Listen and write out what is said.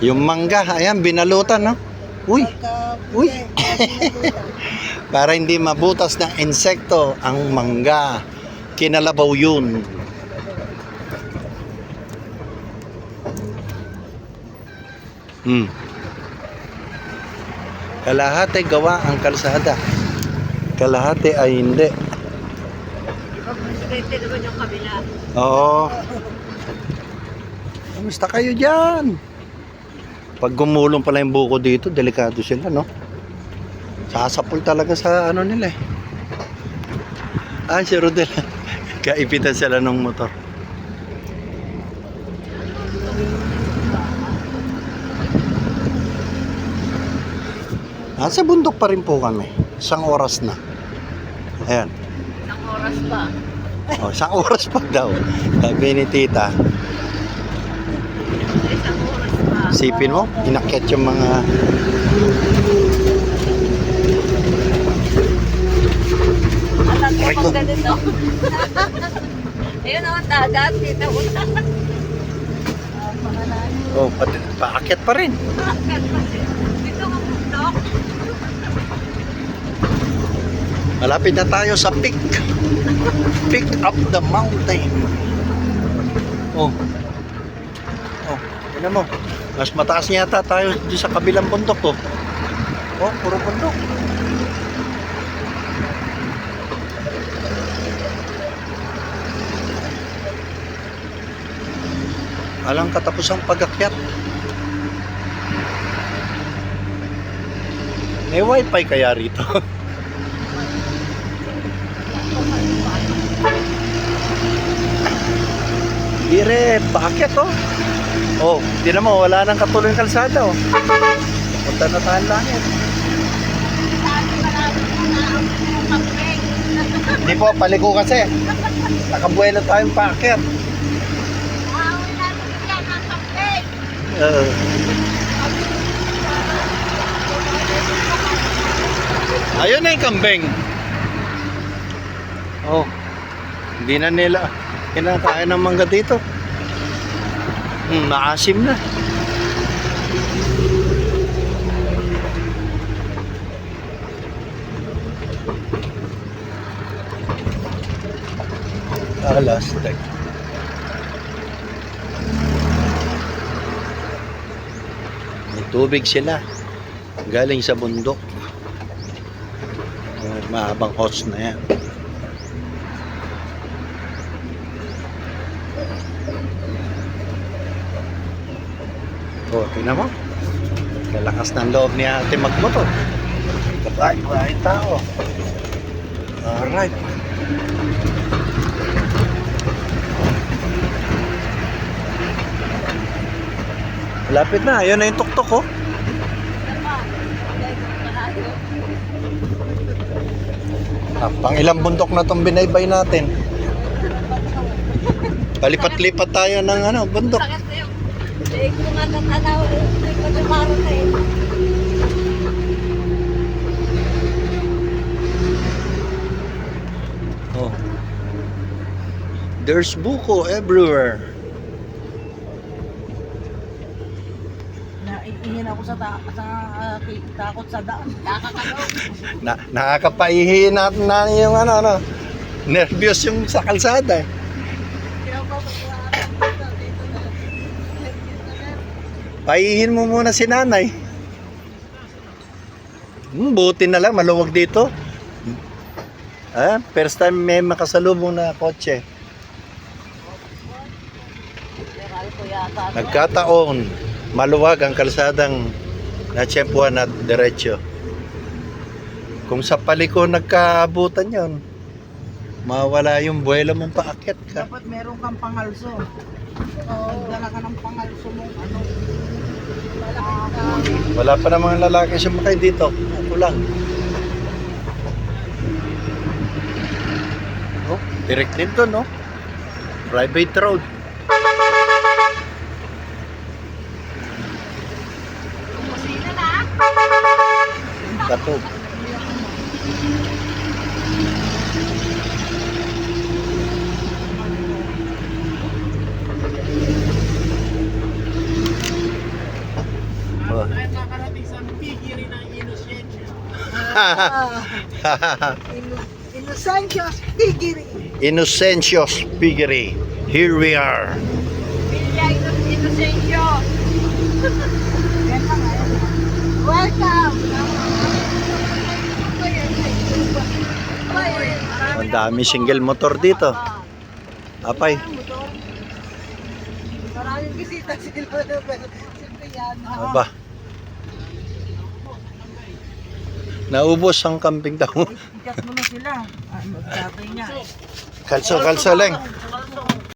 Yung mangga, ayan, binalutan, no? Uy, uy. Para hindi mabutas ng insekto ang mangga. Kinalabaw yun. Kalahati gawa ang kalsada. Kalahati ay hindi. Pwede naman yung kabila. Oo. Kamusta kayo dyan? Pag gumulong pala yung buko dito, delikado sila, no? Sasapol talaga sa ano nila eh. Ah, si Rodel. Kaipitan sila ng motor. Sa bundok pa rin po kami. 1 oras na. Ayan. 1 oras pa. Oh, 1 oras pa daw. Sabi ni tita. 1 oras pa. Sipin mo, inakyat yung mga... Alam ko Aray ko. pag ganito. Ayun naman dagat. Dito mo na. Oh, paakyat pa rin. Dito ka bundok. Malapit na tayo sa peak. Peak up the mountain. Oh. Oh, tingnan mo. Mas mataas niya yata tayo di sa kabilang bundok ko. Oh, puro bundok. Alang katapusang pag-akyat. May wifi kaya rito? Dire, paakyat oh. Oh, tinan mo, wala nang katuloy yung kalsada oh. Punta na tayo langit. Hindi po, paliko kasi. Nakabuelo tayong paakyat. Ayun na yung kambing. Oh, hindi na nila kinakain ng mangga dito. Maasim na. Alastek. May tubig sila. Galing sa bundok. Mahabang hose na yan. Oh, tingnan mo. Lalakas ng loob ni ate magmotor. Right tao. Alright. Lapit na. Ayun na yung tuktok oh. Pang ilang bundok na itong binaybay natin. Palipat-lipat tayo ng ano, bundok. Sakit na yung leeg ko nga natanaw. Hindi ko namaro na eh. Oh. There's buko everywhere. Naiihin ako sa takot sa daan. Nakakalaw. Nakakapaihi natin na yung ano. Nervyos yung sa kalsada eh. Paihin mo muna si nanay. Buti na lang, maluwag dito. First time may makasalubong na kotse. Nagkataon, maluwag ang kalsadang natsyempuhan at diretsyo. Kung sa paliko nagkaabutan yon, mawala yung buwelo mong paakyat ka. Dapat meron kang pangalso. Magdala ka ng pangalso mong ano. Wala pa namang lalaki sumakay dito. Ako lang. Oh, direct dito, no? Private road. Kusina na. Tapo. Innocentios Piggery. Innocentios Piggery. Here we are. Inocencio. Welcome. Ang dami single motor dito. Apay. Maraming bisita sila. Pero siyempre yan. Aba. Naubos ang kambing daw. Ikat mo na sila. Magtatay niya. Kalso, kalso lang.